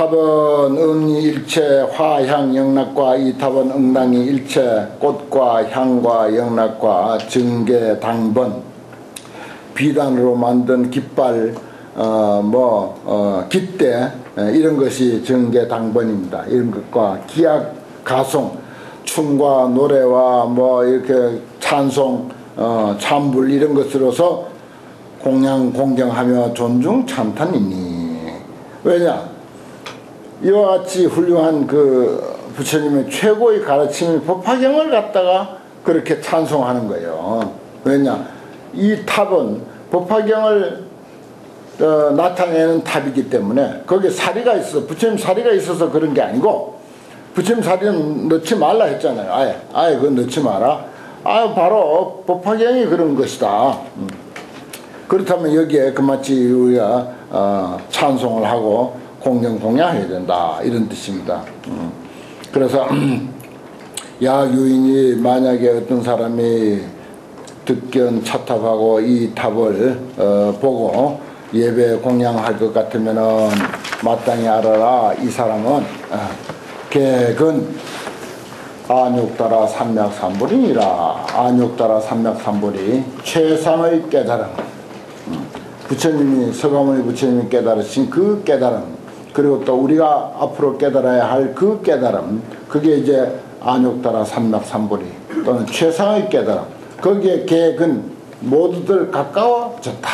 탑은 응이 일체 화향 영락과 이 탑은 응당이 일체 꽃과 향과 영락과 증계 당번 비단으로 만든 깃발 깃대 이런 것이 증계 당번입니다. 이런 것과 기악 가송 춤과 노래와 이렇게 찬송 찬불 이런 것으로서 공경하며 존중 찬탄이니. 왜냐? 이와 같이 훌륭한 그 부처님의 최고의 가르침인 법화경을 갖다가 그렇게 찬송하는 거예요. 왜냐? 이 탑은 법화경을 나타내는 탑이기 때문에 거기에 사리가 있어. 부처님 사리가 있어서 그런 게 아니고 부처님 사리는 넣지 말라 했잖아요. 아예 그건 넣지 마라. 바로 법화경이 그런 것이다. 그렇다면 여기에 그마치 우리가 찬송을 하고 공경해야 된다 이런 뜻입니다. 그래서 야유인이 만약에 어떤 사람이 득견 차탑하고 이 탑을 보고 예배 공양할 것 같으면은 마땅히 알아라. 이 사람은 객은 안욕따라 삼맥삼불이니라. 안욕따라 삼맥삼불이 최상의 깨달음, 부처님이 서가모니 부처님이 깨달으신 그 깨달음, 그리고 또 우리가 앞으로 깨달아야 할 그 깨달음, 그게 이제 안욕따라 삼맥삼불이 또는 최상의 깨달음, 거기에 객은 모두들 가까워졌다.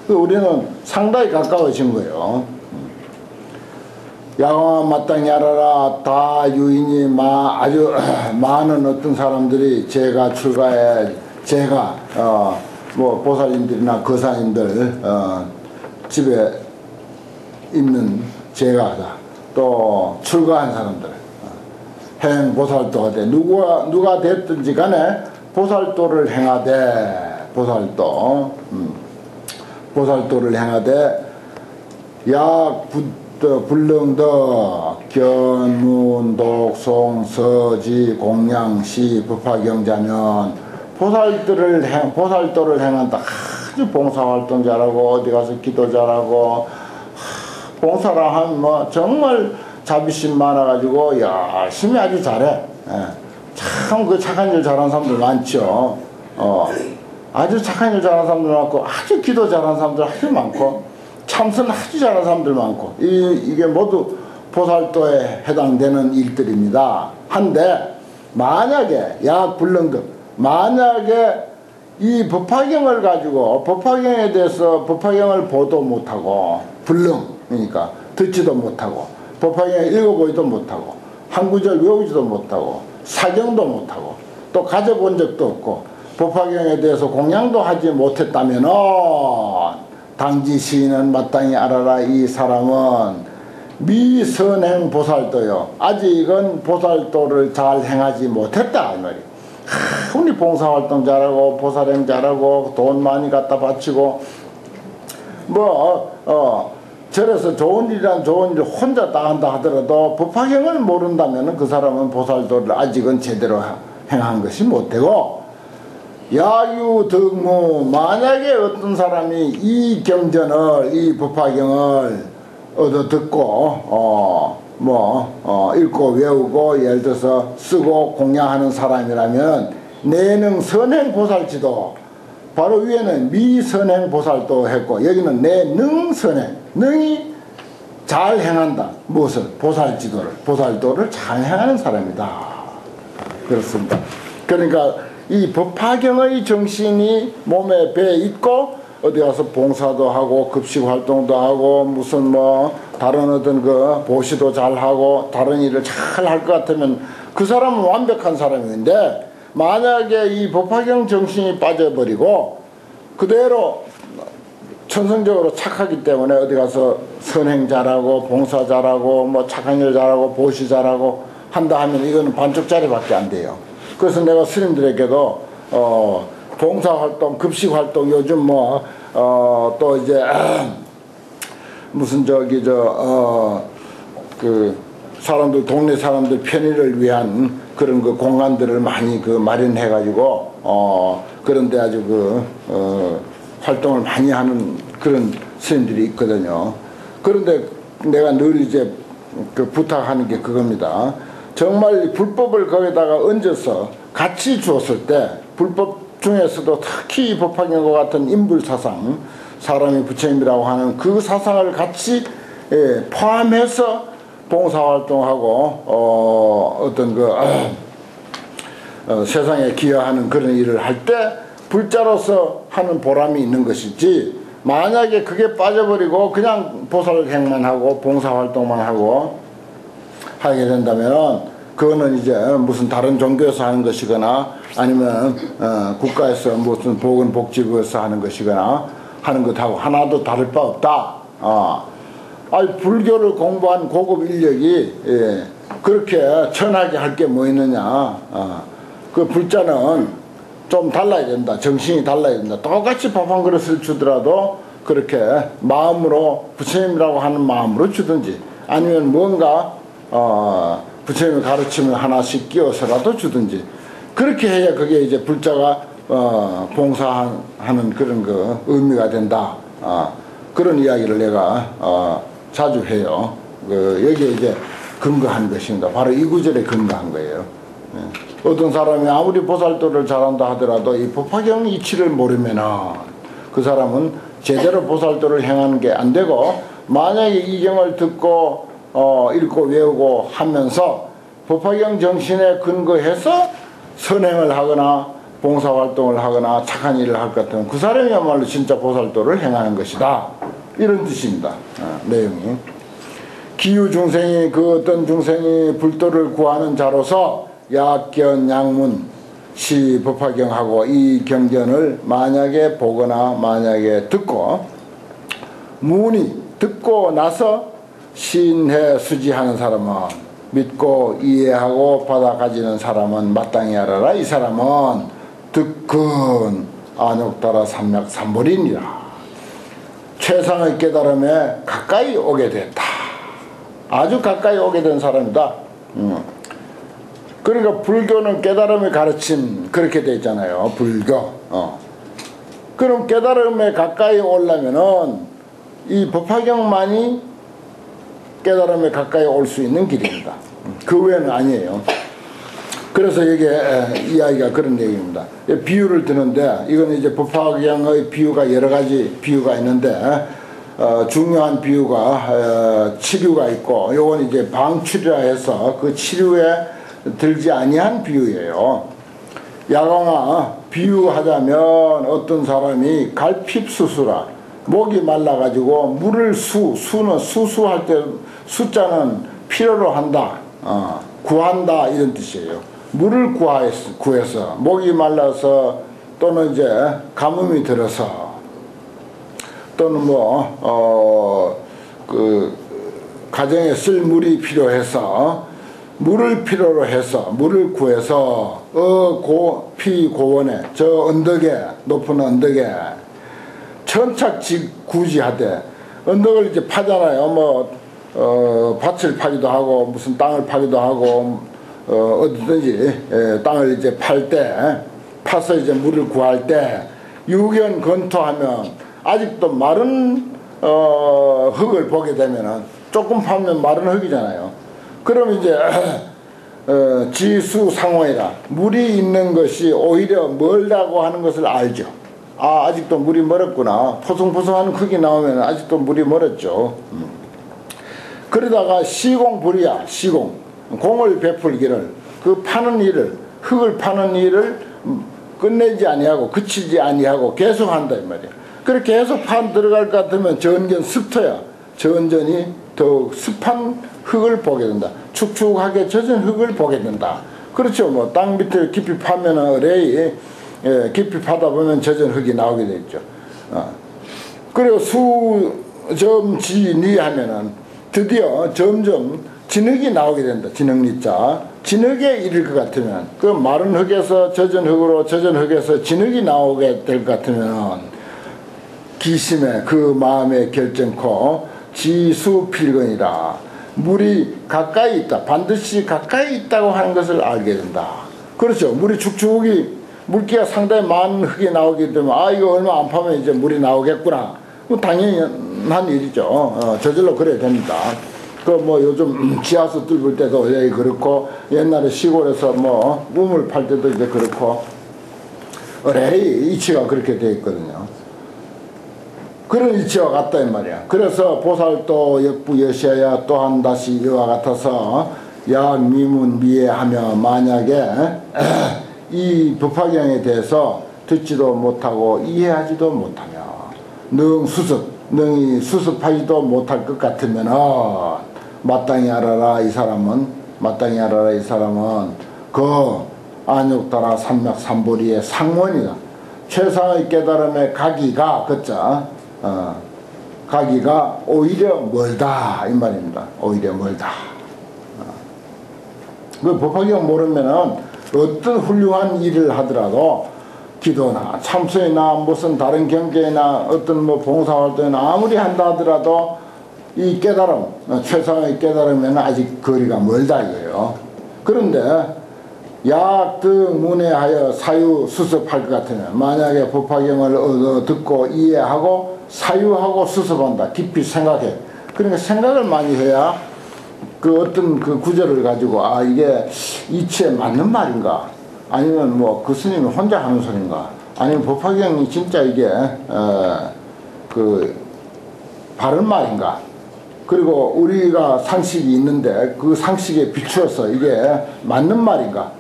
우리는 상당히 가까워진 거예요. 야광아 마땅히 알아라. 다 유인이 아주 많은 어떤 사람들이 제가 출가해 제가 보살님들이나 거사님들 집에 있는 제가 또 출가한 사람들 행 보살도가 돼. 누가 됐든지 간에 보살도를 행하되 보살도를 행하되 약 불능덕 견문 독송 서지 공양시 법화경자면 보살도를 행한다. 아주 봉사활동 잘하고 어디 가서 기도 잘하고 봉사를 하면 정말 자비심 많아가지고 열심히 아주 잘해. 참 그 착한 일 잘하는 사람들 많죠. 아주 착한 일 잘하는 사람들 많고 아주 기도 잘하는 사람들 아주 많고 참선 아주 잘하는 사람들 많고 이게 모두 보살도에 해당되는 일들입니다. 한데 만약에 약불능급 만약에 이 법화경을 가지고 법화경에 대해서 법화경을 보도 못하고 불능이니까 듣지도 못하고 법화경을 읽어보지도 못하고 한 구절 외우지도 못하고 사경도 못하고 또 가져본 적도 없고 법화경에 대해서 공양도 하지 못했다면은 당지 시인은 마땅히 알아라. 이 사람은 미선행 보살도요. 아직은 보살도를 잘 행하지 못했다 이 말이에요. 우리 봉사활동 잘하고 보살행 잘하고 돈 많이 갖다 바치고 절에서 좋은 일이란 좋은 일 혼자 다 한다 하더라도 법화경을 모른다면 그 사람은 보살도를 아직은 제대로 행한 것이 못되고 야유득무 만약에 어떤 사람이 이 경전을 이 법화경을 얻어 듣고 읽고 외우고 예를 들어서 쓰고 공양하는 사람이라면 내능 선행 보살지도 바로 위에는 미선행 보살도 했고 여기는 내능 선행 능이 잘 행한다. 무엇을? 보살도를 잘 행하는 사람이다. 그렇습니다. 그러니까 이 법화경의 정신이 몸에 배에 있고 어디 가서 봉사도 하고 급식 활동도 하고 무슨 다른 어떤 그 보시도 잘 하고 다른 일을 잘 할 것 같으면 그 사람은 완벽한 사람인데 만약에 이 법화경 정신이 빠져버리고 그대로 천성적으로 착하기 때문에 어디 가서 선행 잘하고 봉사 잘하고 착한 일 잘하고 보시 잘하고 한다 하면 이거는 반쪽짜리밖에 안 돼요. 그래서 내가 스님들에게도 봉사활동 급식활동 요즘 또 이제 무슨 그 사람들 동네 사람들 편의를 위한 그런 그 공간들을 많이 마련해 가지고 그런데 아주 활동을 많이 하는 그런 스님들이 있거든요. 그런데 내가 늘 이제 그 부탁하는 게 그겁니다. 정말 불법을 거기다가 얹어서 같이 주었을 때 불법 중에서도 특히 법화경과 같은 인불사상, 사람이 부처님이라고 하는 그 사상을 같이 포함해서 봉사활동하고 어떤 그 세상에 기여하는 그런 일을 할 때 불자로서 하는 보람이 있는 것이지, 만약에 그게 빠져버리고 그냥 보살행만 하고 봉사활동만 하고 하게 된다면 그거는 이제 무슨 다른 종교에서 하는 것이거나 아니면 국가에서 무슨 보건복지부에서 하는 것이거나 하는 것하고 하나도 다를 바 없다. 불교를 공부한 고급 인력이 그렇게 천하게 할 게 뭐 있느냐. 그 불자는 좀 달라야 된다. 정신이 달라야 된다. 똑같이 밥 한 그릇을 주더라도 그렇게 마음으로 부처님이라고 하는 마음으로 주든지 아니면 뭔가 부처님의 가르침을 하나씩 끼워서라도 주든지 그렇게 해야 그게 이제 불자가 봉사하는 그런 그 의미가 된다. 그런 이야기를 내가 자주 해요. 여기에 이제 근거한 것입니다. 바로 이 구절에 근거한 거예요. 어떤 사람이 아무리 보살도를 잘한다 하더라도 이 법화경 이치를 모르면은 그 사람은 제대로 보살도를 행하는 게 안 되고, 만약에 이 경을 듣고 읽고 외우고 하면서 법화경 정신에 근거해서 선행을 하거나 봉사활동을 하거나 착한 일을 할 것 같으면 그 사람이야말로 진짜 보살도를 행하는 것이다. 이런 뜻입니다. 내용이. 기유 중생이 그 어떤 중생이 불도를 구하는 자로서 약견 양문 시 법화경하고 이 경전을 만약에 보거나 만약에 듣고 문이 듣고 나서 신해 수지하는 사람은, 믿고 이해하고 받아 가지는 사람은 마땅히 알아라. 이 사람은 득근 안욕따라 삼약 삼벌이니라. 최상의 깨달음에 가까이 오게 됐다. 아주 가까이 오게 된 사람이다. 그러니까 불교는 깨달음의 가르침 그렇게 돼 있잖아요. 불교. 그럼 깨달음에 가까이 오려면은 이 법화경만이 깨달음에 가까이 올 수 있는 길입니다. 그 외에는 아니에요. 그래서 이게 이야기가 그런 얘기입니다. 비유를 드는데 이건 이제 법화경의 비유가 여러 가지 비유가 있는데 중요한 비유가 치료가 있고, 요건 이제 방치료라 해서 그 치료에 들지 아니한 비유예요. 야광아, 비유하자면 어떤 사람이 갈핍수수라, 목이 말라가지고 물을 수는 수수할 때 수자는 필요로 한다, 구한다 이런 뜻이에요. 물을 구해서 목이 말라서 또는 이제 가뭄이 들어서 또는 가정에 쓸 물이 필요해서 물을 필요로 해서 물을 구해서 피고원에 저 언덕에 높은 언덕에 천착지구지하되, 언덕을 이제 파잖아요. 밭을 파기도 하고 무슨 땅을 파기도 하고 어디든지 땅을 이제 팔 때 파서 이제 물을 구할 때 유견 건토하면 아직도 마른 흙을 보게 되면은 조금 파면 마른 흙이잖아요. 그럼 이제 지수상호이라, 물이 있는 것이 오히려 멀다고 하는 것을 알죠. 아직도 물이 멀었구나. 포송포송한 흙이 나오면 아직도 물이 멀었죠. 그러다가 시공불이야. 시공, 공을 베풀기를, 그 파는 일을, 흙을 파는 일을 끝내지 아니하고 그치지 아니하고 계속한다 이 말이야. 그렇게 계속 판 들어갈 것 같으면 전견 습터야. 전전이 더욱 습한 흙을 보게 된다. 축축하게 젖은 흙을 보게 된다. 그렇죠. 땅 밑을 깊이 파면은 어레이 깊이 파다 보면 젖은 흙이 나오게 되죠. 그리고 수점지니 하면은 드디어 점점 진흙이 나오게 된다. 진흙리자. 진흙에 이를 것 같으면, 그 마른 흙에서 젖은 흙으로, 젖은 흙에서 진흙이 나오게 될 것 같으면 기심에 그 마음에 결정코 지수필근이라, 물이 가까이 있다, 반드시 가까이 있다고 하는 것을 알게 된다. 그렇죠. 물이 축축이, 물기가 상당히 많은 흙이 나오게 되면 이거 얼마 안 파면 이제 물이 나오겠구나. 당연한 일이죠. 저절로 그래야 됩니다. 그 뭐 요즘 지하수 뚫을 때도 여기 그렇고 옛날에 시골에서 뭐 우물 팔 때도 이제 그렇고 어레이 이치가 그렇게 돼 있거든요. 그런 이치와 같다 이 말이야. 그래서 보살도 역부 여시야 또한 다시 이와 같아서 약 미문 미해하며 만약에 이 법화경에 대해서 듣지도 못하고 이해하지도 못하며 능히 수습하지도 못할 것 같으면은 마땅히 알아라 이 사람은 그 안욕따라 삼맥삼보리의 상원이다. 최상의 깨달음의 가기가 가기가 오히려 멀다 이 말입니다. 오히려 멀다. 그 법화경 모르면은 어떤 훌륭한 일을 하더라도 기도나 참선이나 무슨 다른 경계나 어떤 뭐 봉사활동이나 아무리 한다 하더라도 이 깨달음, 최상의 깨달음에는 아직 거리가 멀다 이거예요. 그런데 약등 문해하여 사유 수습할 것 같으면 만약에 법화경을 듣고 이해하고 사유하고 수습한다. 깊이 생각해. 그러니까 생각을 많이 해야 그 어떤 그 구절을 가지고 아 이게 이치에 맞는 말인가 아니면 뭐 그 스님이 혼자 하는 소린가 아니면 법화경이 진짜 이게 그 바른 말인가 그리고 우리가 상식이 있는데 그 상식에 비추어서 이게 맞는 말인가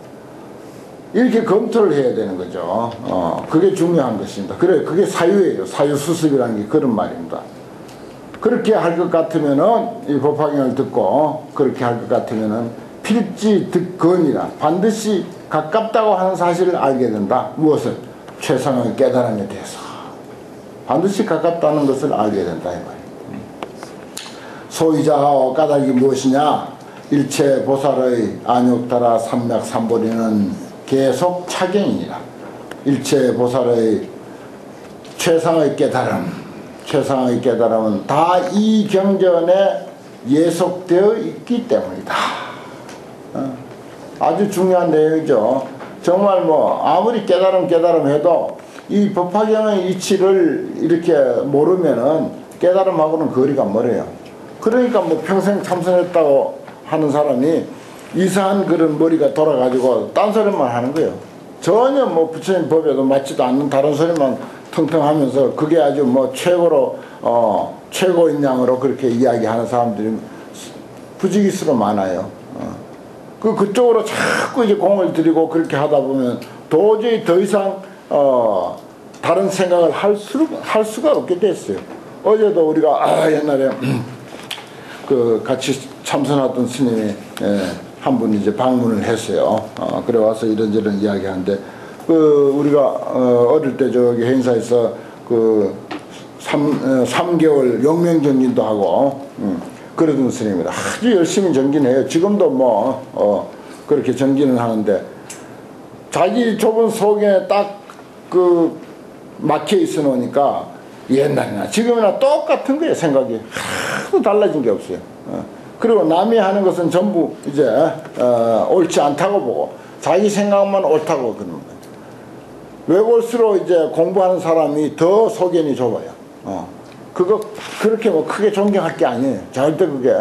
이렇게 검토를 해야 되는 거죠. 그게 중요한 것입니다. 그래 그게 사유예요. 사유수습이라는 게 그런 말입니다. 그렇게 할 것 같으면은 이 법화경을 듣고 그렇게 할 것 같으면은 필지 득건이라 반드시 가깝다고 하는 사실을 알게 된다. 무엇을? 최상의 깨달음에 대해서 반드시 가깝다는 것을 알게 된다 이 말이에요. 소유자와 까닭이 무엇이냐? 일체 보살의 안욕따라 삼맥삼보리는 계속 차경이니라. 일체 보살의 최상의 깨달음은 다 이 경전에 예속되어 있기 때문이다. 아주 중요한 내용이죠. 정말 뭐 아무리 깨달음 해도 이 법화경의 이치를 이렇게 모르면은 깨달음하고는 거리가 멀어요. 그러니까 뭐 평생 참선했다고 하는 사람이 이상한 그런 머리가 돌아가지고 딴 소리만 하는 거예요. 전혀 뭐 부처님 법에도 맞지도 않는 다른 소리만 텅텅 하면서 그게 아주 뭐 최고인 양으로 그렇게 이야기하는 사람들이 부지기수로 많아요. 그쪽으로 자꾸 이제 공을 들이고 그렇게 하다 보면 도저히 더 이상 다른 생각을 할 수가 없게 됐어요. 어제도 우리가 옛날에 그 같이 참선하던 스님이 한 분 이제 방문을 했어요. 그래 와서 이런저런 이야기하는데 우리가 어릴 때 저기 행사에서 그 3개월 용맹정진도 하고 그러던 스님이라 아주 열심히 정진해요. 지금도 뭐 그렇게 정진을 하는데 자기 좁은 속에 딱 그 막혀 있어 놓으니까 옛날이나 지금이나 똑같은 거예요. 생각이 하나도 달라진 게 없어요. 그리고 남이 하는 것은 전부 이제 옳지 않다고 보고 자기 생각만 옳다고 그러는 거예요. 외골수록 이제 공부하는 사람이 더 소견이 좁아요. 그거 그렇게 뭐 크게 존경할 게 아니에요. 절대 그게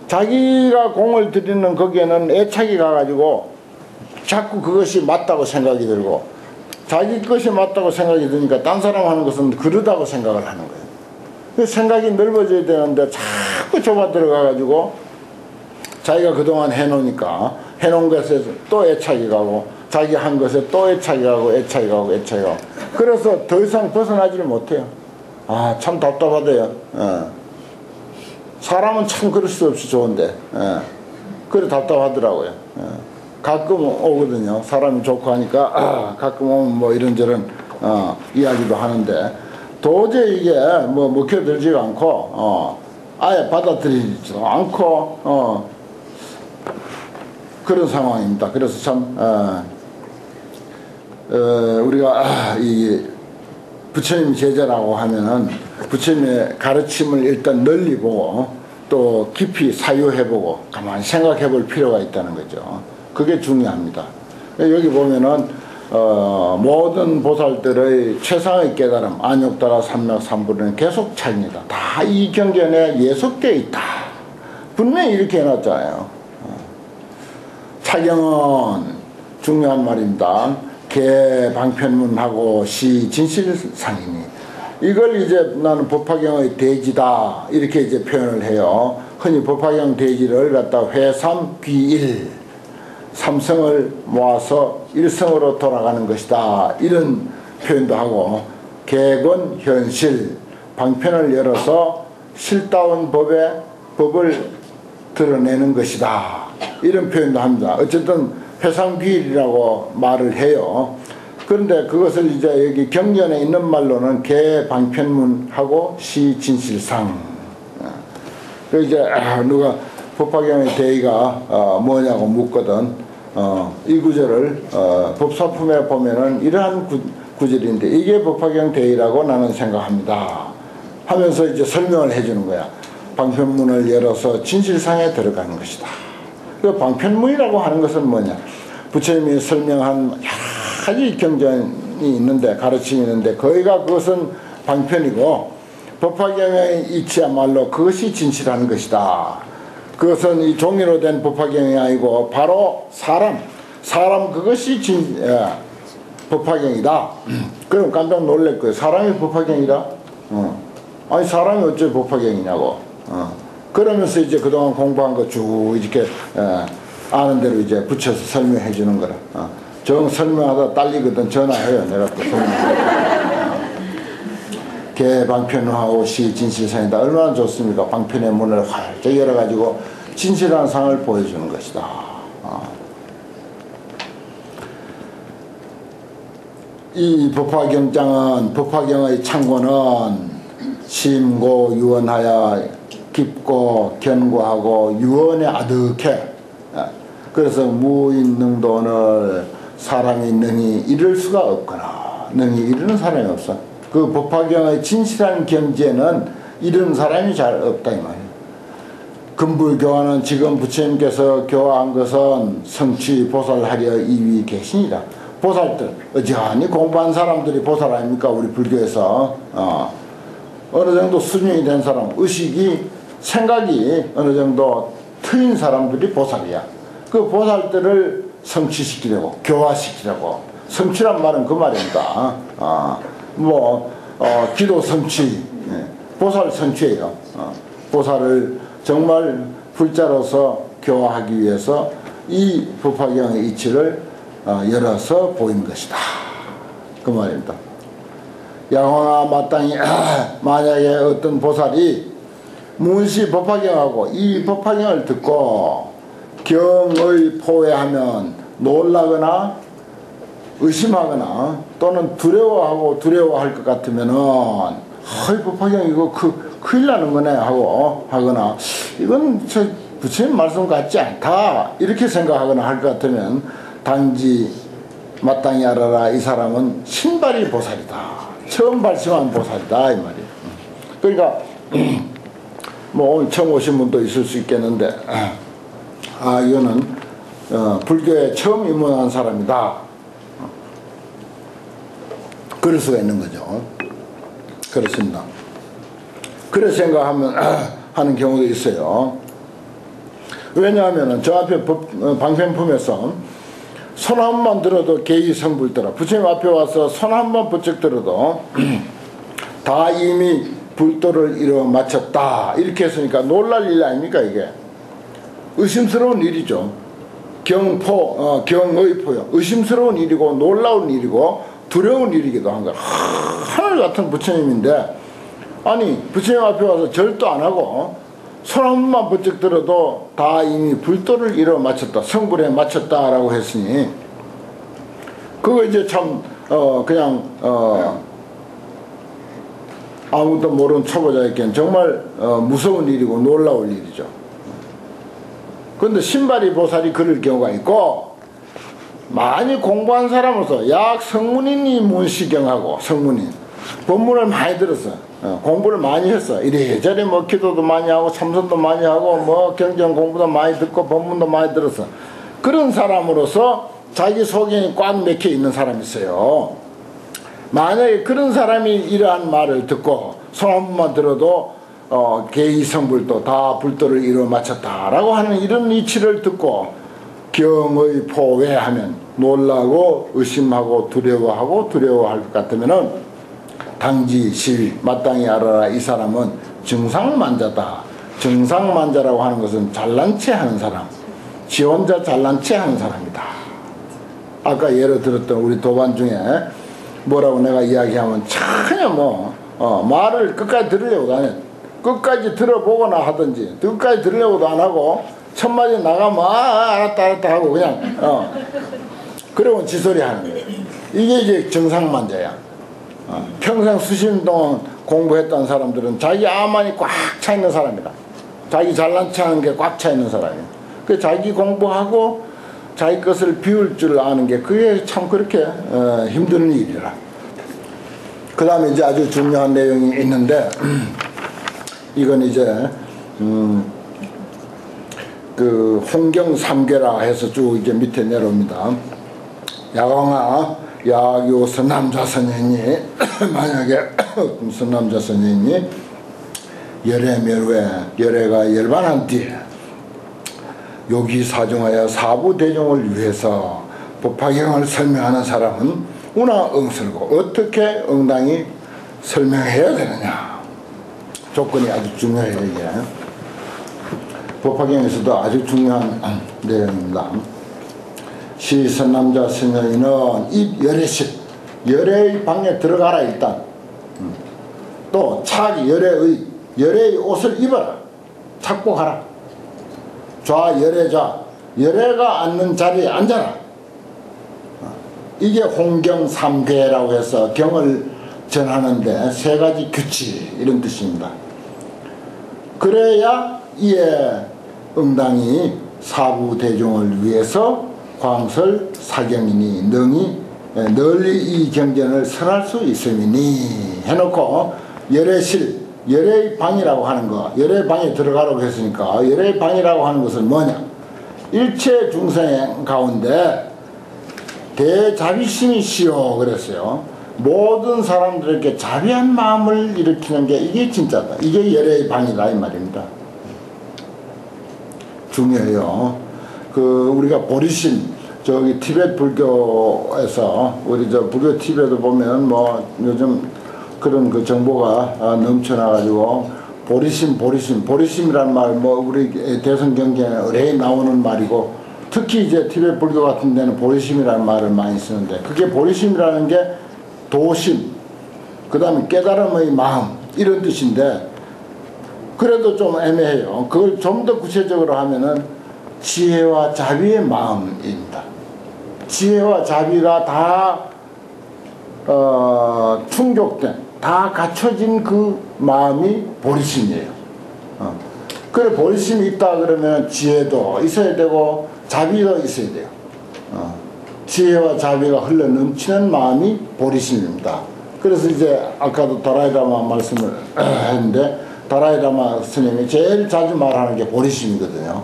자기가 공을 들이는 거기에는 애착이 가가지고 자꾸 그것이 맞다고 생각이 들고 자기 것이 맞다고 생각이 드니까 딴 사람 하는 것은 그러다고 생각을 하는 거예요. 그 생각이 넓어져야 되는데 자꾸 좁아 들어가가지고 자기가 그동안 해놓으니까 해놓은 것에 또 애착이 가고 자기 한 것에 또 애착이 가고 그래서 더 이상 벗어나지를 못해요. 참 답답하대요. 사람은 참 그럴 수 없이 좋은데 그래 답답하더라고요. 가끔 오거든요. 사람이 좋고 하니까 가끔 오면 뭐 이런저런 이야기도 하는데 도저히 이게 뭐 먹혀들지가 않고 아예 받아들이지도 않고 그런 상황입니다. 그래서 참 우리가 이 부처님 제자라고 하면은 부처님의 가르침을 일단 널리 보고 또 깊이 사유해보고 가만히 생각해볼 필요가 있다는 거죠. 그게 중요합니다. 여기 보면은 모든 보살들의 최상의 깨달음 안욕따라 삼맥삼보리는 계속 차입니다. 다 이 경전에 예속되어 있다. 분명히 이렇게 해놨잖아요. 차경은 중요한 말입니다. 개 방편문하고 시 진실상이니, 이걸 이제 나는 법화경의 대지다 이렇게 이제 표현을 해요. 흔히 법화경 대지를 갖다 회삼귀일, 삼성을 모아서 일성으로 돌아가는 것이다 이런 표현도 하고, 개건 현실, 방편을 열어서 실다운 법을 드러내는 것이다 이런 표현도 합니다. 어쨌든 회삼귀일이라고 말을 해요. 그런데 그것을 이제 여기 경전에 있는 말로는 개방편문하고 시진실상. 그 이제 누가 법화경의 대의가 뭐냐고 묻거든. 이 구절을 법사품에 보면은 이러한 구절인데 이게 법화경 대의라고 나는 생각합니다 하면서 이제 설명을 해주는 거야. 방편문을 열어서 진실상에 들어가는 것이다. 그 방편문이라고 하는 것은 뭐냐? 부처님이 설명한 여러 가지 경전이 있는데, 가르침이 있는데, 거기가 그것은 방편이고, 법화경의 이치야말로 그것이 진실한 것이다. 그것은 이 종이로 된 법화경이 아니고 바로 사람 그것이 법화경이다. 그럼 깜짝 놀랄 거예요. 사람이 법화경이다? 아니 사람이 어째 법화경이냐고. 그러면서 이제 그동안 공부한 거 쭉 이렇게 아는 대로 이제 붙여서 설명해 주는 거라. 정 설명하다 딸리거든 전화해요. 내가 또 개방편하고 시 진실상이다. 얼마나 좋습니까? 방편의 문을 활짝 열어가지고 진실한 상을 보여주는 것이다. 이 법화경장은, 법화경의 창고는 심고 유언하여 깊고 견고하고 유언에 아득해. 그래서 무인능도를 사람이 능히 이룰 수가 없거나 능히 이루는 사람이 없어. 그 법화경의 진실한 경지에는 이런 사람이 잘 없다 이 말이에요. 금불교화는 지금 부처님께서 교화한 것은 성취 보살하려 이위 계시니라. 보살들, 어지간히 공부한 사람들이 보살 아닙니까? 우리 불교에서 어느 정도 수준이 된 사람, 의식이, 생각이 어느 정도 트인 사람들이 보살이야. 그 보살들을 성취시키려고, 교화시키려고. 성취란 말은 그 말입니다. 기도 성취, 보살 성취예요. 보살을 정말 불자로서 교화하기 위해서 이 법화경의 이치를 열어서 보인 것이다. 그 말입니다. 양호나 마땅히 만약에 어떤 보살이 문시 법화경하고 이 법화경을 듣고 경의 포회하면 놀라거나 의심하거나 또는 두려워할 것 같으면은 법화경 이거 큰일 나는 거네 하고 하거나 이건 저 부처님 말씀 같지 않다 이렇게 생각하거나 할 것 같으면 단지 마땅히 알아라. 이 사람은 신발이 보살이다. 처음 발심한 보살이다 이 말이에요. 그러니까 뭐 오늘 처음 오신 분도 있을 수 있겠는데 이거는 불교에 처음 입문한 사람이다. 그럴 수가 있는 거죠. 그렇습니다. 그래 생각하면 하는 경우도 있어요. 왜냐하면 저 앞에 방편품에서 손 한 번만 들어도 개의 성불더라. 부처님 앞에 와서 손 한 번 부쩍 들어도 다 이미 불도를 이뤄 마쳤다. 이렇게 했으니까 놀랄 일 아닙니까 이게. 의심스러운 일이죠. 경의포요. 의심스러운 일이고 놀라운 일이고 두려운 일이기도 한 거야. 하늘 같은 부처님인데 아니 부처님 앞에 와서 절도 안 하고 손 한 번만 번쩍 들어도 다 이미 불도를 이뤄 마쳤다. 성불에 마쳤다라고 했으니 그거 이제 참 그냥 아무도 모르는 초보자에겐 정말 무서운 일이고 놀라울 일이죠. 그런데 신발이 보살이 그럴 경우가 있고 많이 공부한 사람으로서 약 성문인이 문시경하고 성문인 법문을 많이 들었어. 공부를 많이 했어. 이래저래 뭐 기도도 많이 하고 참선도 많이 하고 뭐 경전 공부도 많이 듣고 법문도 많이 들었어. 그런 사람으로서 자기 소견이 꽉 맥혀 있는 사람이 있어요. 만약에 그런 사람이 이러한 말을 듣고 손 한 번만 들어도 계이성불도 다 불도를 이루어 마쳤다라고 하는 이런 이치를 듣고 경의 포회하면 놀라고 의심하고 두려워할 것 같으면은 당지 시위 마땅히 알아라. 이 사람은 정상만자다. 정상만자라고 하는 것은 잘난 체 하는 사람, 지 혼자 잘난 체 하는 사람이다. 아까 예로 들었던 우리 도반 중에 뭐라고 내가 이야기하면 전혀 말을 끝까지 들으려고도 안 해. 끝까지 들어보거나 하든지 끝까지 들으려고도 안 하고 첫 마디 나가면 알았다 하고 그냥 그러고 지소리 하는 거예요. 이게 이제 정상만자야. 평생 수십 년 동안 공부했던 사람들은 자기 암만이 꽉 차 있는 사람이다. 자기 잘난 체 하는 게 꽉 차 있는 사람이야. 그 자기 공부하고 자기 것을 비울 줄 아는 게 그게 참 그렇게 힘든 일이라. 그 다음에 이제 아주 중요한 내용이 있는데 이건 이제 그 홍경삼계라 해서 쭉 이제 밑에 내려옵니다. 야광아, 야요 선남자선인이 만약에 선남자선인이 열애멸회 열애가 열반한 뒤에 요기사중하여 사부대중을 위해서 법화경을 설명하는 사람은 우나 응설고 어떻게 응당히 설명해야 되느냐. 조건이 아주 중요해요. 이게 법화경에서도 아주 중요한 내용입니다. 시선남자 선녀인은 입 열애식 열애의 방에 들어가라. 일단 또 차기 열애의 옷을 입어라. 착복하라. 좌열애좌 열애가 앉는 자리에 앉아라. 이게 홍경삼계라고 해서 경을 전하는데 세 가지 규칙 이런 뜻입니다. 그래야 이에 응당이 사부대중을 위해서 광설 사경이니 능히 널리 이 경전을 설할 수 있음이니 해놓고 열애실 열애의 방이라고 하는 거, 열애의 방에 들어가라고 했으니까 열애의 방이라고 하는 것은 뭐냐? 일체 중생 가운데 대자비심이시오 그랬어요. 모든 사람들에게 자비한 마음을 일으키는 게 이게 진짜다. 이게 열애의 방이다 이 말입니다. 중요해요. 그 우리가 보리심 저기 티베트 불교에서 우리 저 불교 TV에도 보면 뭐 요즘 그런 그 정보가 넘쳐나가지고 보리심이라는 말 뭐 우리 대성경전에 의뢰에 나오는 말이고 특히 이제 티베트 불교 같은 데는 보리심이라는 말을 많이 쓰는데 그게 보리심이라는 게 도심 그 다음에 깨달음의 마음 이런 뜻인데 그래도 좀 애매해요. 그걸 좀 더 구체적으로 하면은 지혜와 자비의 마음입니다. 지혜와 자비가 다 충족된 다 갖춰진 그 마음이 보리심이에요. 그래 보리심이 있다 그러면 지혜도 있어야 되고 자비도 있어야 돼요. 지혜와 자비가 흘러 넘치는 마음이 보리심입니다. 그래서 이제 아까도 다라이라마 말씀을 했는데 다라이라마 스님이 제일 자주 말하는 게 보리심이거든요.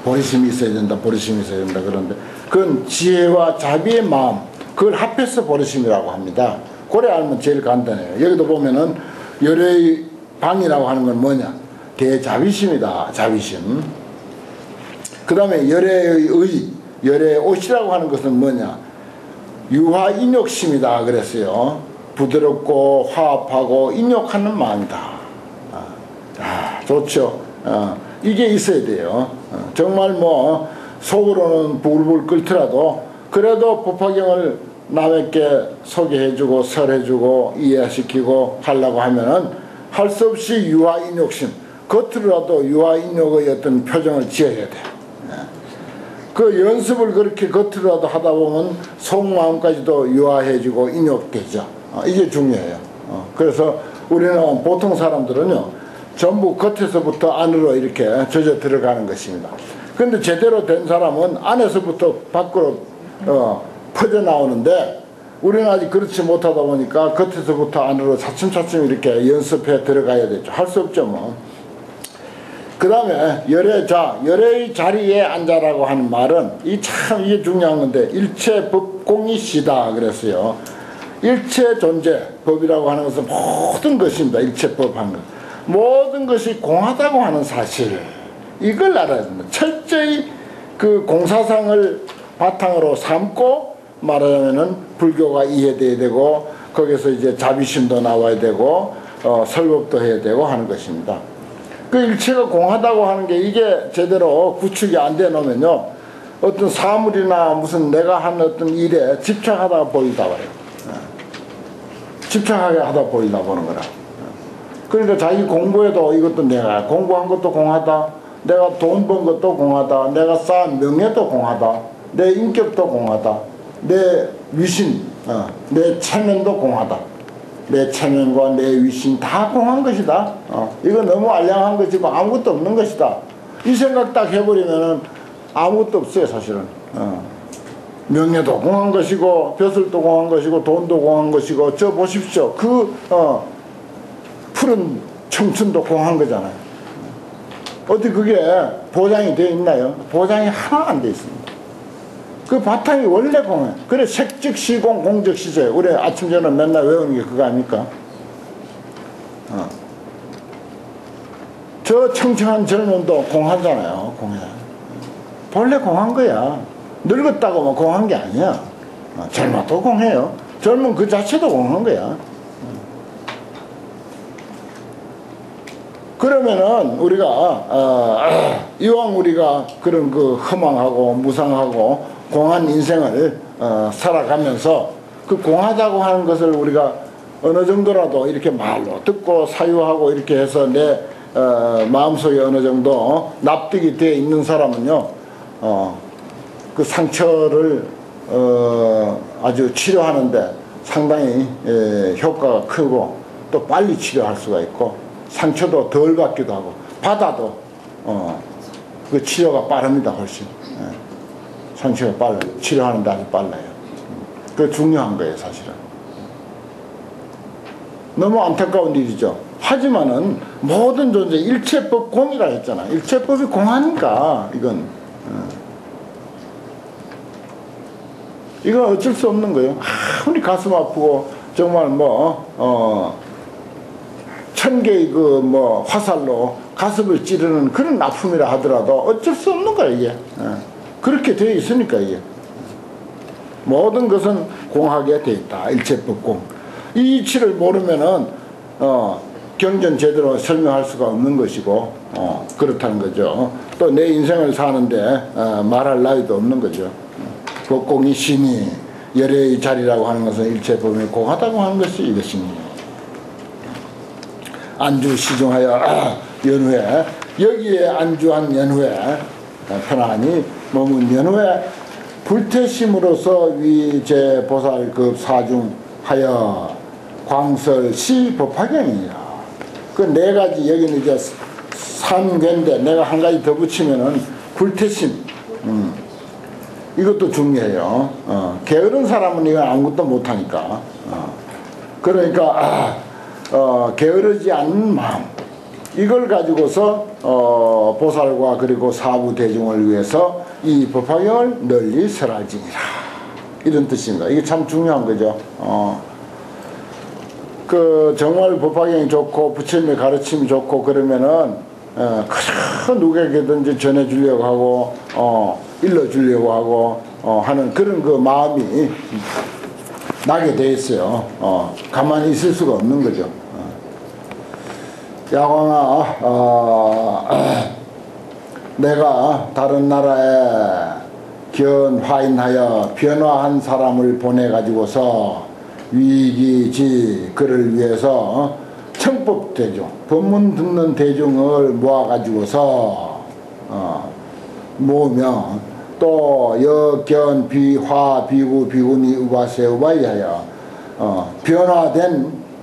보리심이 있어야 된다, 보리심이 있어야 된다. 그런데 그건 지혜와 자비의 마음, 그걸 합해서 보리심이라고 합니다. 그래 알면 제일 간단해요. 여기도 보면은 열애의 방이라고 하는 건 뭐냐? 대자비심이다. 자비심. 그 다음에 열애의 열애의 옷이라고 하는 것은 뭐냐? 유화인욕심이다 그랬어요. 부드럽고 화합하고 인욕하는 마음이다. 좋죠. 이게 있어야 돼요. 정말 뭐 속으로는 부글부글 끓더라도 그래도 법화경을 남에게 소개해주고 설해주고 이해시키고 하려고 하면은 할 수 없이 유화인욕심 겉으로라도 유화인욕의 어떤 표정을 지어야 돼. 그 연습을 그렇게 겉으로라도 하다 보면 속마음까지도 유화해지고 인욕되죠. 이게 중요해요. 그래서 우리는 보통 사람들은요 전부 겉에서부터 안으로 이렇게 젖어 들어가는 것입니다. 근데 제대로 된 사람은 안에서부터 밖으로 퍼져 나오는데 우리는 아직 그렇지 못하다 보니까 겉에서부터 안으로 차츰차츰 이렇게 연습해 들어가야 되죠. 할 수 없죠 뭐. 그 다음에 열애의 자리에 앉아라고 하는 말은 이게 중요한 건데 일체 법공이시다 그랬어요. 일체 존재 법이라고 하는 것은 모든 것입니다. 일체 법 하는 것. 모든 것이 공하다고 하는 사실, 이걸 알아야 됩니다. 철저히 그 공사상을 바탕으로 삼고 말하자면은 불교가 이해돼야 되고, 거기서 이제 자비심도 나와야 되고, 설법도 해야 되고 하는 것입니다. 그 일체가 공하다고 하는 게 이게 제대로 구축이 안 돼 놓으면요, 어떤 사물이나 무슨 내가 한 어떤 일에 집착하다가 보이다 그래요. 집착하게 하다 보이다 보는 거라. 그러니까 자기 공부에도 이것도 내가 공부한 것도 공하다, 내가 돈 번 것도 공하다, 내가 쌓은 명예도 공하다, 내 인격도 공하다, 내 위신, 내 체면도 공하다. 내 체면과 내 위신 다 공한 것이다. 이거 너무 알량한 것이고 아무것도 없는 것이다. 이 생각 딱 해버리면은 아무것도 없어요, 사실은. 명예도 공한 것이고, 벼슬도 공한 것이고, 돈도 공한 것이고, 저 보십시오. 그 푸른 청춘도 공한 거잖아요. 어디 그게 보장이 되어 있나요? 보장이 하나 안 되어 있습니다. 그 바탕이 원래 공해. 그래, 색즉 시공, 공적 시제. 우리 아침 저녁 맨날 외우는 게 그거 아닙니까? 저 청청한 젊음도 공하잖아요. 공해. 본래 공한 거야. 늙었다고 뭐 공한 게 아니야. 젊어도 공해요. 젊은 그 자체도 공한 거야. 그러면은 우리가 이왕 우리가 그런 그 허망하고 무상하고 공한 인생을 살아가면서 그 공하다고 하는 것을 우리가 어느 정도라도 이렇게 말로 듣고 사유하고 이렇게 해서 내 마음속에 어느 정도 납득이 되어 있는 사람은요, 그 상처를 아주 치료하는데 상당히 효과가 크고 또 빨리 치료할 수가 있고, 상처도 덜 받기도 하고, 받아도 그 치료가 빠릅니다. 훨씬. 상처가 빨라요. 치료하는데 아주 빨라요. 그게 중요한 거예요, 사실은. 너무 안타까운 일이죠. 하지만은 모든 존재 일체법 공이라 했잖아. 일체법이 공하니까 이건 이건 어쩔 수 없는 거예요. 아무리 가슴 아프고 정말 뭐 1000개의 그 뭐 화살로 가슴을 찌르는 그런 아픔이라 하더라도 어쩔 수 없는 거야, 이게. 그렇게 되어 있으니까 이게. 모든 것은 공하게 되어 있다. 일체법 공. 이 이치를 모르면은 경전 제대로 설명할 수가 없는 것이고, 그렇다는 거죠. 또 내 인생을 사는데 말할 나위도 없는 거죠. 법공이 신이 열애의 자리라고 하는 것은 일체법이 공하다고 하는 것이 이것입니다. 안주 시중하여 연후에, 여기에 안주한 연후에 편안히 머문 연후에 불태심으로서 위제 보살급 사중하여 광설시 법화경이니라. 그 네 가지, 여기는 이제 삼괴인데 내가 한 가지 더 붙이면은 불태심. 이것도 중요해요. 게으른 사람은 이건 아무것도 못하니까. 그러니까 게으르지 않는 마음, 이걸 가지고서 보살과 그리고 사부 대중을 위해서 이 법화경을 널리 설할지니라, 이런 뜻입니다. 이게 참 중요한 거죠. 그 정말 법화경이 좋고 부처님의 가르침이 좋고 그러면은 누구에게든지 전해주려고 하고 일러주려고 하고 하는 그런 그 마음이 나게 돼 있어요. 가만히 있을 수가 없는 거죠. 야광아, 내가 다른 나라에 견화인하여 변화한 사람을 보내가지고서 위기지 그를 위해서 청법 대중, 법문 듣는 대중을 모아가지고서 모으며, 또 여견 비화 비구 비구니 우바세 우바이하여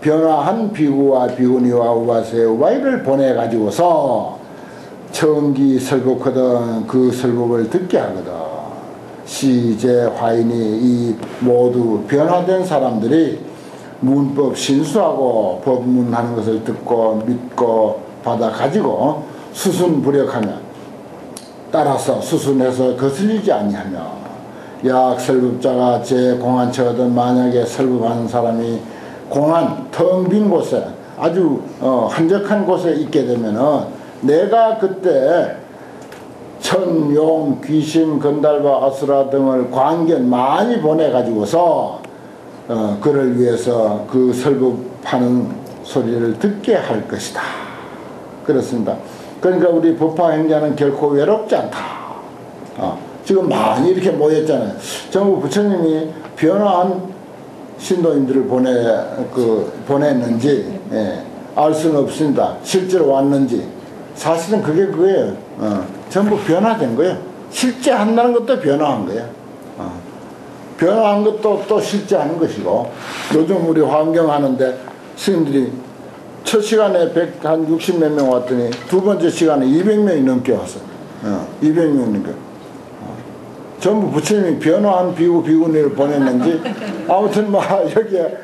변화한 비구와 비구니와 우바세 우바이를 보내가지고서 청기 설법하던 그 설법을 듣게 하거든. 시제 화인이 이 모두 변화된 사람들이 문법 신수하고 법문하는 것을 듣고 믿고 받아 가지고 수순불역하며, 따라서 수순해서 거슬리지 아니하며, 약 설법자가 제 공안처거든 만약에 설법하는 사람이 공안 텅 빈 곳에 아주 한적한 곳에 있게 되면은 내가 그때 천, 용, 귀신, 건달바, 아수라 등을 광견 많이 보내가지고서 그를 위해서 그 설법하는 소리를 듣게 할 것이다. 그렇습니다. 그러니까 우리 법화행자는 결코 외롭지 않다. 지금 많이 이렇게 모였잖아요. 전부 부처님이 변화한 신도님들을 보냈는지 알 수는 없습니다. 실제로 왔는지. 사실은 그게 그거예요. 전부 변화된 거예요. 실제 한다는 것도 변화한 거예요. 변화한 것도 또 실제 하는 것이고, 요즘 우리 환경하는데 스님들이 첫 시간에 160 몇 명 왔더니 두 번째 시간에 200명이 넘게 왔어요. 200명 넘게. 전부 부처님이 변화한 비구니를 보냈는지, 아무튼 여기에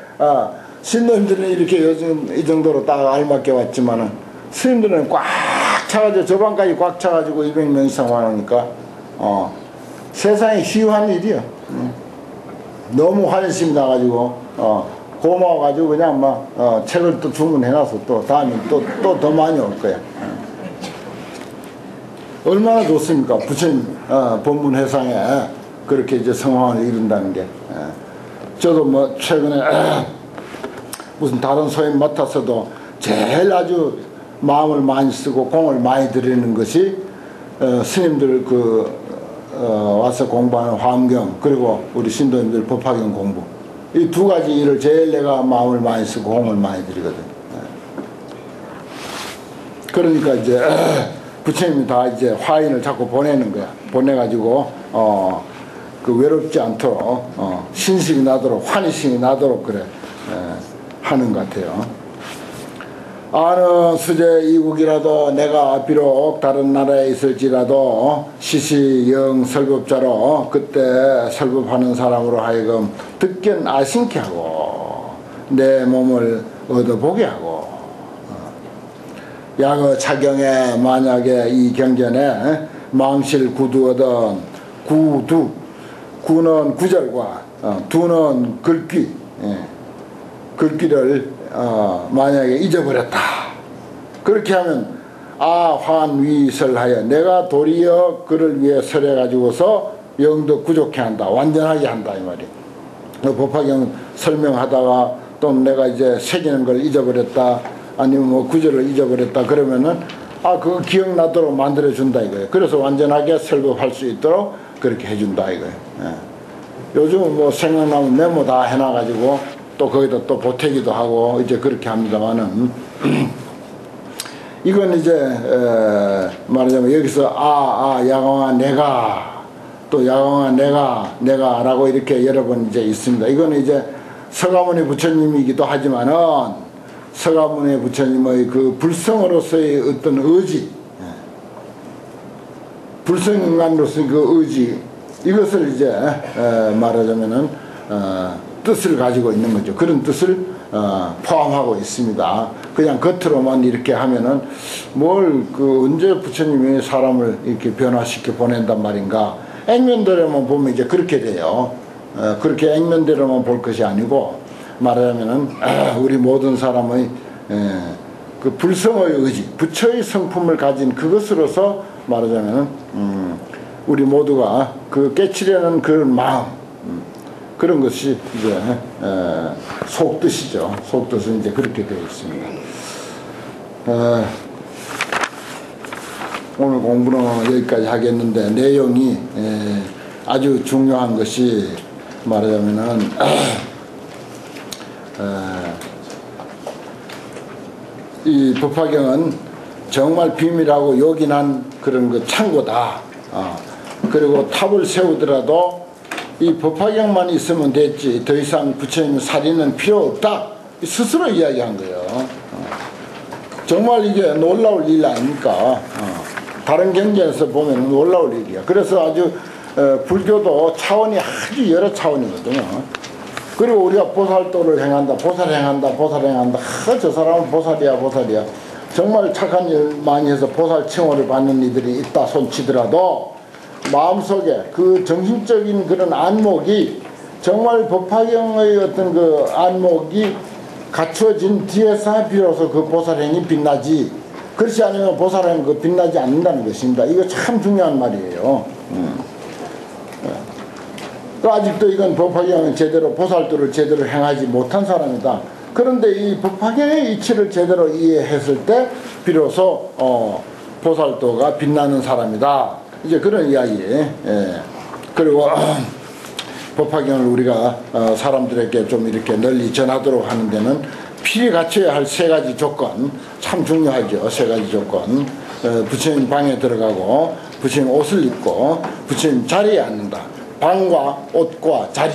신도님들은 이렇게 요즘 이 정도로 딱 알맞게 왔지만은 스님들은 꽉 차가지고 저방까지 꽉 차가지고 200명 이상 와놓으니까 세상에 희유한 일이야. 너무 환심이 나가지고 고마워가지고 그냥 책을 또 주문해놔서 또 다음에 또 더 많이 올 거야. 얼마나 좋습니까? 부처님 법문회상에 그렇게 이제 성황을 이룬다는 게. 저도 최근에 무슨 다른 소임 맡아서도 제일 아주 마음을 많이 쓰고 공을 많이 들이는 것이 스님들 와서 공부하는 환경, 그리고 우리 신도님들 법화경 공부, 이 두 가지 일을 제일 내가 마음을 많이 쓰고 공을 많이 들이거든. 그러니까 이제 부처님이 다 이제 화인을 자꾸 보내는 거야. 보내가지고 그 외롭지 않도록 신심이 나도록, 환희심이 나도록 그래 하는 것 같아요. 어느 수제 이국이라도 내가 비록 다른 나라에 있을지라도 시시영 설법자로 그때 설법하는 사람으로 하여금 듣견 아신케 하고 내 몸을 얻어보게 하고, 야거 차경에 만약에 이 경전에 망실 구두어던 구는 구절과 두는 글귀, 글귀를 만약에 잊어버렸다. 그렇게 하면 환위설하여 내가 도리어 그를 위해 설해가지고서 영도 구족해 한다. 완전하게 한다 이 말이에요. 법화경 설명하다가 또 내가 이제 새기는 걸 잊어버렸다, 아니면 구절을 잊어버렸다 그러면은 그거 기억나도록 만들어준다 이거예요. 그래서 완전하게 설법할 수 있도록 그렇게 해준다 이거예요. 요즘 생각나면 메모 다 해놔가지고 또 거기다 또 보태기도 하고 이제 그렇게 합니다만은 이건 이제 말하자면 여기서 야광아 내가, 또 야광아 내가 라고 이렇게 여러 번 이제 있습니다. 이거는 이제 서가모니 부처님이기도 하지만은 서가모니 부처님의 그 불성으로서의 어떤 의지, 불성인간으로서의 그 의지, 이것을 이제 말하자면은 뜻을 가지고 있는 거죠. 그런 뜻을 포함하고 있습니다. 그냥 겉으로만 이렇게 하면은 언제 부처님이 사람을 이렇게 변화시켜 보낸단 말인가. 액면대로만 보면 이제 그렇게 돼요. 그렇게 액면대로만 볼 것이 아니고 말하자면은 우리 모든 사람의 그 불성의 의지, 부처의 성품을 가진 그것으로서 말하자면은 우리 모두가 그 깨치려는 그런 마음, 그런 것이 이제 속뜻이죠. 속뜻은 이제 그렇게 되어 있습니다. 오늘 공부는 여기까지 하겠는데 내용이 아주 중요한 것이 말하자면은 이 법화경은 정말 비밀하고 요긴한 그런 그 창고다. 그리고 탑을 세우더라도 이 법화경만 있으면 됐지 더 이상 부처님 살인은 필요 없다. 스스로 이야기한 거예요. 정말 이게 놀라울 일 아닙니까? 다른 경전에서 보면 놀라울 일이야. 그래서 아주 불교도 차원이 아주 여러 차원이거든요. 그리고 우리가 보살도를 행한다, 보살 행한다, 보살 행한다. 저 사람은 보살이야, 보살이야. 정말 착한 일 많이 해서 보살 칭호를 받는 이들이 있다 손치더라도 마음속에 그 정신적인 그런 안목이 정말 법화경의 어떤 그 안목이 갖추어진 뒤에서 비로소 그 보살행이 빛나지, 그렇지 않으면 보살행 그 빛나지 않는다는 것입니다. 이거 참 중요한 말이에요. 또 아직도 이건 법화경은 제대로 보살도를 제대로 행하지 못한 사람이다. 그런데 이 법화경의 이치를 제대로 이해했을 때 비로소 보살도가 빛나는 사람이다. 이제 그런 이야기에 그리고 법화경을 우리가 사람들에게 좀 이렇게 널리 전하도록 하는 데는 필히 갖춰야 할 세 가지 조건, 참 중요하죠. 세 가지 조건. 부처님 방에 들어가고 부처님 옷을 입고 부처님 자리에 앉는다. 방과 옷과 자리,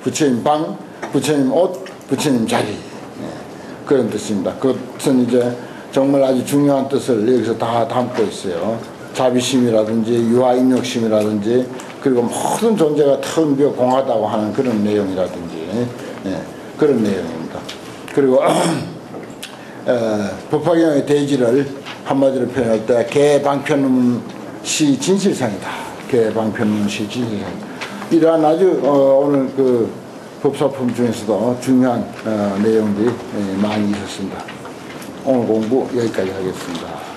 부처님 방, 부처님 옷, 부처님 자리, 그런 뜻입니다. 그것은 이제 정말 아주 중요한 뜻을 여기서 다 담고 있어요. 자비심이라든지 유아인욕심이라든지, 그리고 모든 존재가 텅비어 공하다고 하는 그런 내용이라든지, 그런 내용입니다. 그리고 법화경의 대지를 한마디로 표현할 때 개방편문시 진실상이다. 개방편문시 진실상이다. 이러한 아주 오늘 그 법사품 중에서도 중요한 내용들이 많이 있었습니다. 오늘 공부 여기까지 하겠습니다.